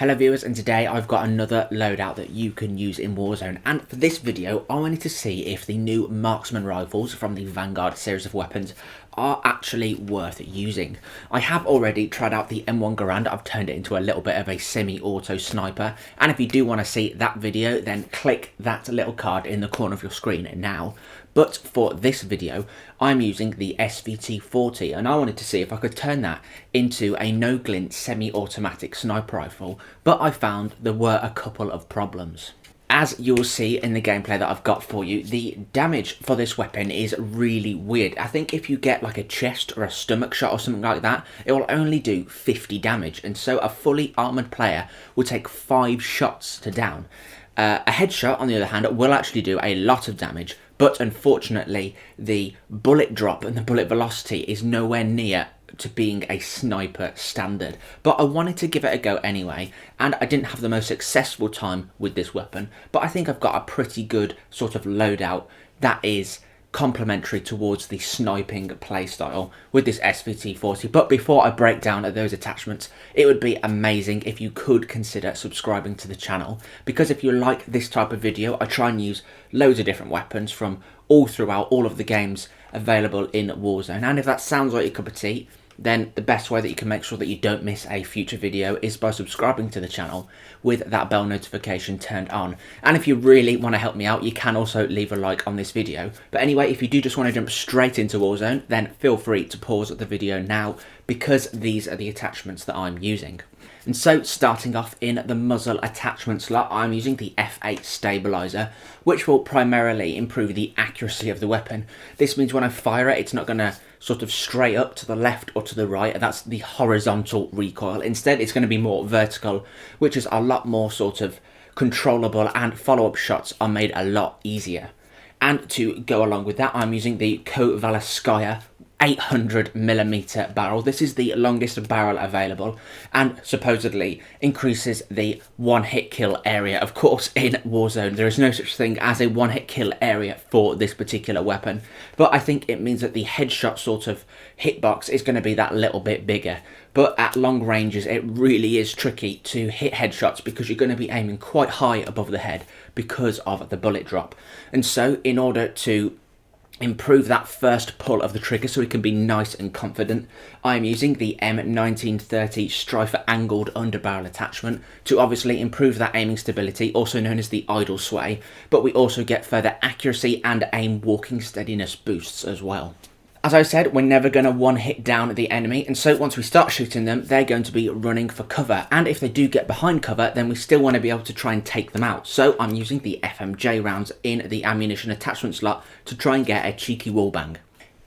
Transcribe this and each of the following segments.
Hello viewers, and today I've got another loadout that you can use in Warzone, and for this video I wanted to see if the new marksman rifles from the Vanguard series of weapons are actually worth using. I have already tried out the M1 Garand. I've turned it into a little bit of a semi-auto sniper, and if you do want to see that video then click that little card in the corner of your screen now. But for this video, I'm using the SVT-40, and I wanted to see if I could turn that into a no-glint semi-automatic sniper rifle, but I found there were a couple of problems. As you'll see in the gameplay that I've got for you, the damage for this weapon is really weird. I think if you get like a chest or a stomach shot or something like that, it will only do 50 damage, and so a fully armoured player will take 5 shots to down. A headshot, on the other hand, will actually do a lot of damage, but unfortunately the bullet drop and the bullet velocity is nowhere near to being a sniper standard. But I wanted to give it a go anyway, and I didn't have the most successful time with this weapon, but I think I've got a pretty good sort of loadout that is complementary towards the sniping playstyle with this SVT-40. But before I break down those attachments, it would be amazing if you could consider subscribing to the channel, because if you like this type of video, I try and use loads of different weapons from all throughout all of the games available in Warzone, and if that sounds like your cup of tea, then the best way that you can make sure that you don't miss a future video is by subscribing to the channel with that bell notification turned on. And if you really want to help me out, you can also leave a like on this video. But anyway, if you do just want to jump straight into Warzone, then feel free to pause the video now, because these are the attachments that I'm using. And so, starting off in the muzzle attachment slot, I'm using the F8 stabilizer, which will primarily improve the accuracy of the weapon. This means when I fire it, it's not going to sort of stray up to the left or to the right, and that's the horizontal recoil. Instead, it's going to be more vertical, which is a lot more sort of controllable, and follow-up shots are made a lot easier. And to go along with that, I'm using the Kovalevskaya 800mm barrel. This is the longest barrel available and supposedly increases the one-hit kill area. Of course, in Warzone there is no such thing as a one-hit kill area for this particular weapon, but I think it means that the headshot sort of hitbox is going to be that little bit bigger. But at long ranges it really is tricky to hit headshots, because you're going to be aiming quite high above the head because of the bullet drop. And so in order to improve that first pull of the trigger so it can be nice and confident, I'm using the M1930 Strifer angled underbarrel attachment to obviously improve that aiming stability, also known as the idle sway, but we also get further accuracy and aim walking steadiness boosts as well. As I said, we're never going to one-hit down the enemy, and so once we start shooting them, they're going to be running for cover, and if they do get behind cover, then we still want to be able to try and take them out. So I'm using the FMJ rounds in the ammunition attachment slot to try and get a cheeky wallbang.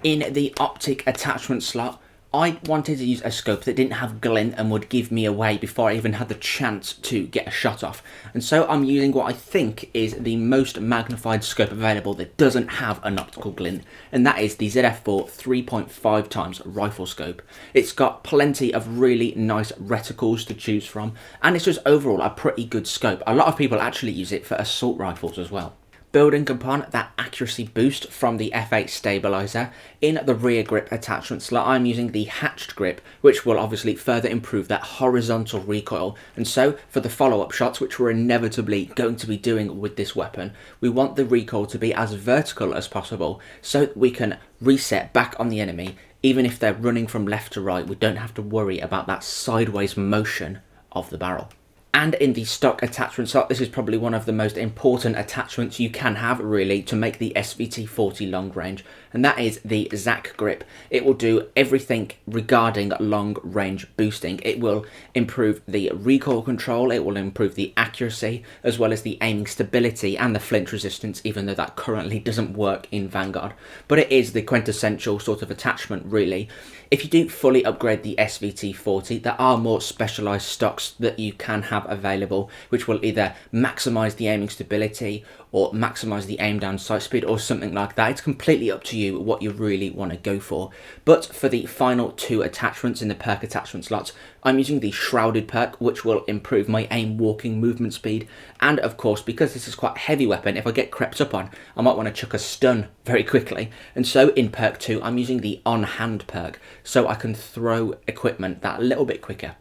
In the optic attachment slot, I wanted to use a scope that didn't have glint and would give me away before I even had the chance to get a shot off. And so I'm using what I think is the most magnified scope available that doesn't have an optical glint, and that is the ZF4 3.5x rifle scope. It's got plenty of really nice reticles to choose from, and it's just overall a pretty good scope. A lot of people actually use it for assault rifles as well. Building upon that accuracy boost from the F8 stabilizer, in the rear grip attachment slot I'm using the hatched grip, which will obviously further improve that horizontal recoil. And so for the follow-up shots, which we're inevitably going to be doing with this weapon, we want the recoil to be as vertical as possible so that we can reset back on the enemy. Even if they're running from left to right, we don't have to worry about that sideways motion of the barrel. And in the stock attachment slot, this is probably one of the most important attachments you can have really to make the SVT-40 long range, and that is the ZAC grip. It will do everything regarding long range boosting. It will improve the recoil control, it will improve the accuracy, as well as the aiming stability and the flinch resistance, even though that currently doesn't work in Vanguard. But it is the quintessential sort of attachment really. If you do fully upgrade the SVT-40, there are more specialised stocks that you can have available, which will either maximise the aiming stability or maximise the aim down sight speed or something like that. It's completely up to you what you really want to go for. But for the final two attachments in the perk attachment slots, I'm using the Shrouded perk, which will improve my aim walking movement speed. And of course, because this is quite a heavy weapon, if I get crept up on, I might want to chuck a stun very quickly. And so in perk 2, I'm using the On Hand perk, so I can throw equipment that little bit quicker.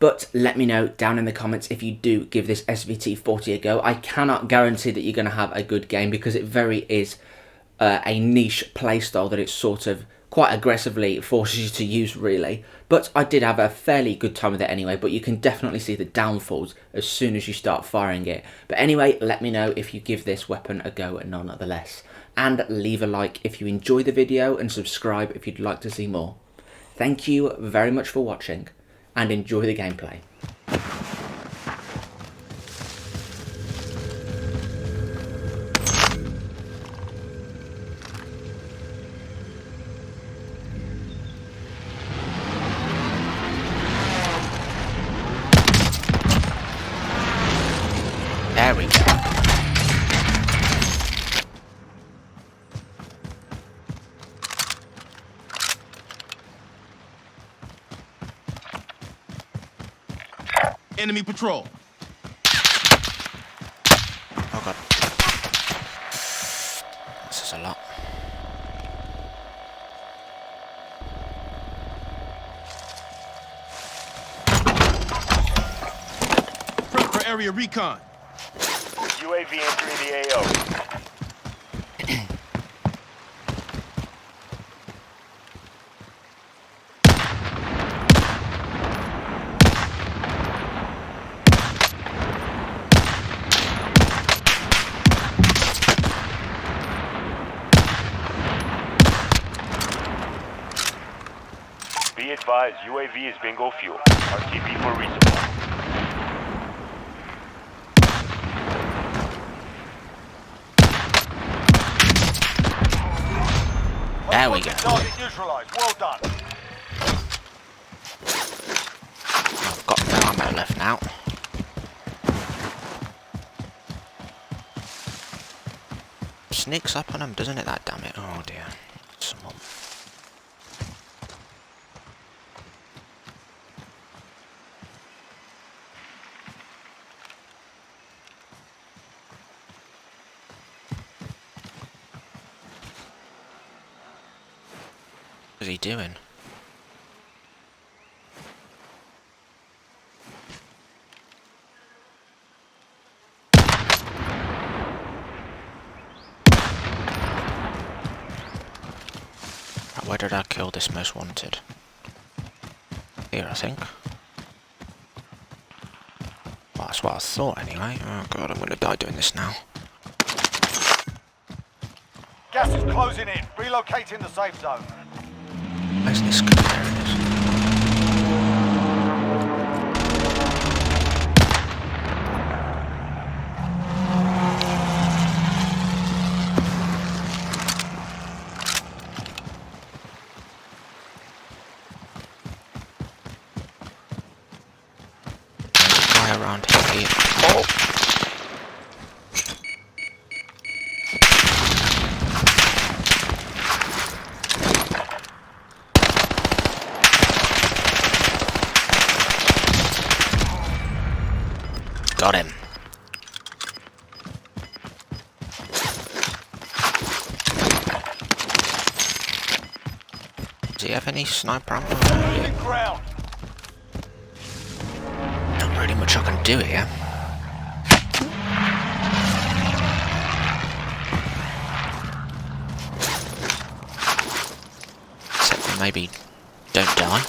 But let me know down in the comments if you do give this SVT-40 a go. I cannot guarantee that you're going to have a good game because it very is a niche playstyle that it's sort of quite aggressively forces you to use, really. But I did have a fairly good time with it anyway, but you can definitely see the downfalls as soon as you start firing it. But anyway, let me know if you give this weapon a go nonetheless. And leave a like if you enjoy the video and subscribe if you'd like to see more. Thank you very much for watching, and enjoy the gameplay. There we go. Enemy patrol. Oh god. This is a lot. Prep for area recon. UAV entering the AO. Be advised, UAV is bingo fuel. RTB for resupply. There we go. Target neutralized. Well done. I've got no ammo left now. Sneaks up on him, doesn't it? That damn it. Oh dear. Someone. What is he doing? Right, where did I kill this most wanted? Here, I think. Well, that's what I thought anyway. Oh god, I'm gonna die doing this now. Gas is closing in. Relocating the safe zone. Where's this guy? There it is. There's a guy around here. Oh! Got him. Does he have any sniper ammo? Ground. Not really much I can do here. Except for maybe don't die.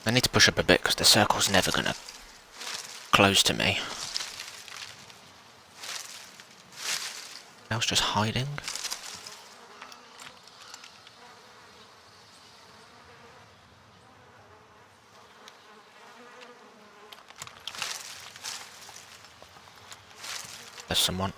I need to push up a bit because the circle's never going to close to me. I was just hiding. There's someone.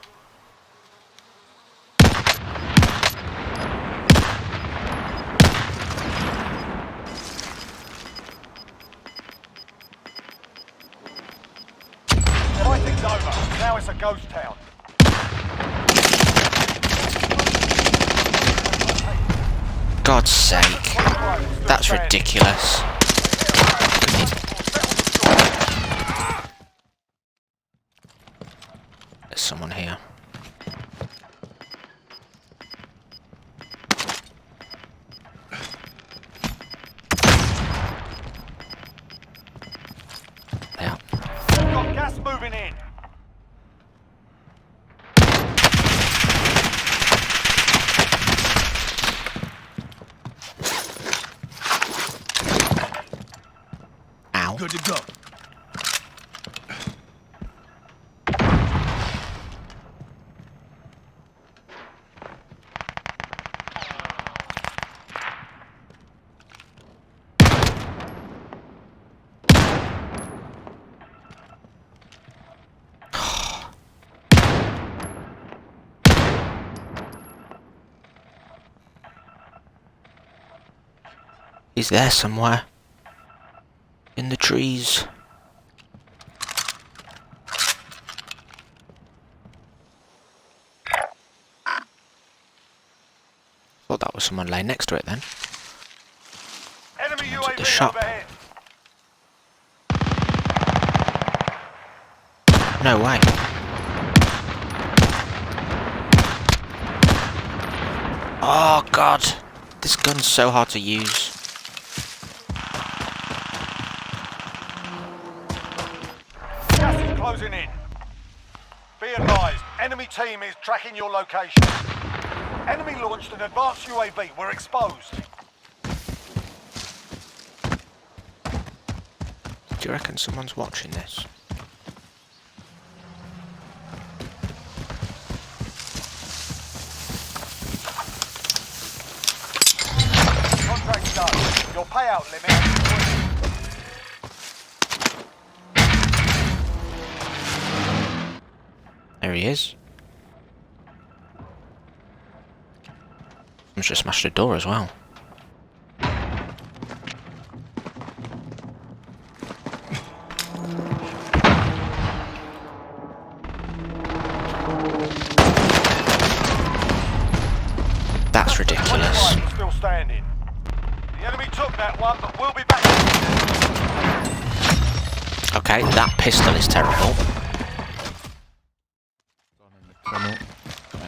Fighting's over. Now it's a ghost town. God's sake. That's ridiculous. There's someone here. Gas moving in. Ow. Good to go. He's there somewhere. In the trees. Thought that was someone laying next to it then. Enemy Someone's at the UAV shop. overhead. No way. Oh god. This gun's so hard to use. Gas is closing in. Be advised, enemy team is tracking your location. Enemy launched an advanced UAV. We're exposed. Do you reckon someone's watching this? Contract done. Your payout limit. There he is. Someone's just smashed a door as well. That's ridiculous. Still standing. The enemy took that one, but we'll be back. Okay, that pistol is terrible.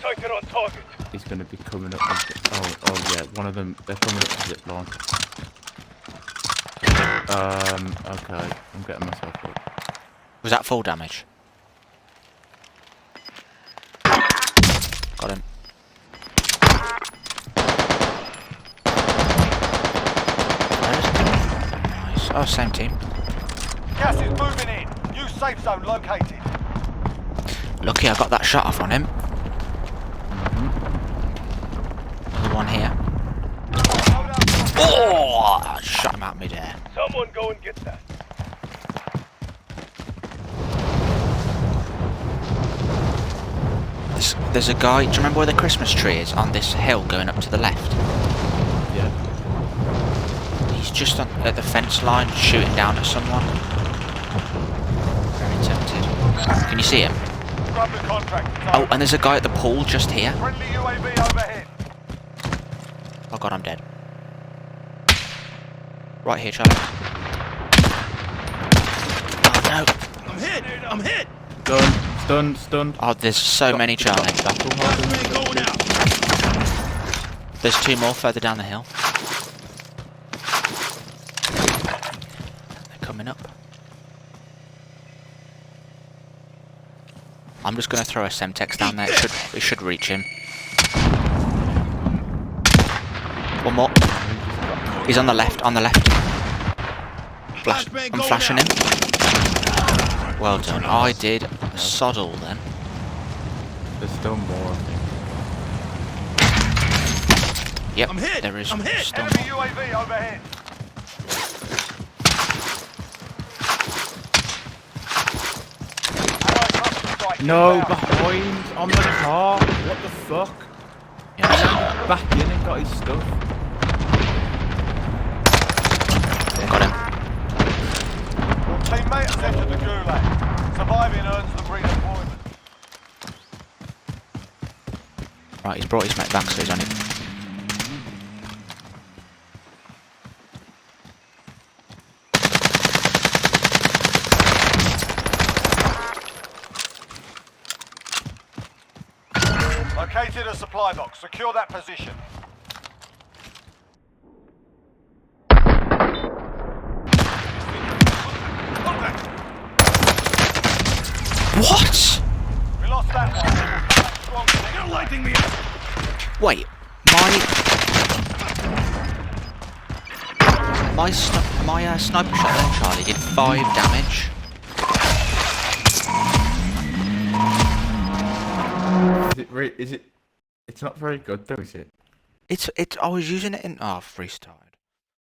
Take it on target. He's going to be coming up. Oh yeah, one of them. They're coming up the zip line. Okay, I'm getting myself up. Was that full damage? Got him. Nice. Oh, same team. Gas is moving in. New safe zone located. Lucky I got that shot off on him. Another one here. Oh! I shot him out mid-air. Someone go and get that. There's a guy, do you remember where the Christmas tree is? On this hill going up to the left? Yeah. He's just at the fence line shooting down at someone. Very tempted. Can you see him? Grab the contract. Oh, and there's a guy at the pool just here. Friendly UAV overhead. Oh god, I'm dead. Right here, Charlie. Oh no. I'm hit. I'm hit. Stunned. Oh, there's so many, Charlie. Man going out. There's two more further down the hill. They're coming up. I'm just going to throw a Semtex down there. It should reach him. One more. He's on the left, I'm flashing him. Well done. I did sod all then. There's still more, I think. Yep, I'm hit. there is I'm hit. still Enemy more. UAV overhead. Allied cluster strike No, inbound. behind on the car. What the fuck? Yeah, Back in and got his stuff. got him. Your teammate has entered the gulag. Surviving earns them redeployment. Right, he's brought his mate back, so he's on it. Located a supply box. Secure that position. What? We lost that one. They're lighting me up. Wait, my sniper shot there, Charlie, did 5 damage. Is it? It's not very good though, is it? I was using it in... Oh, freestyle.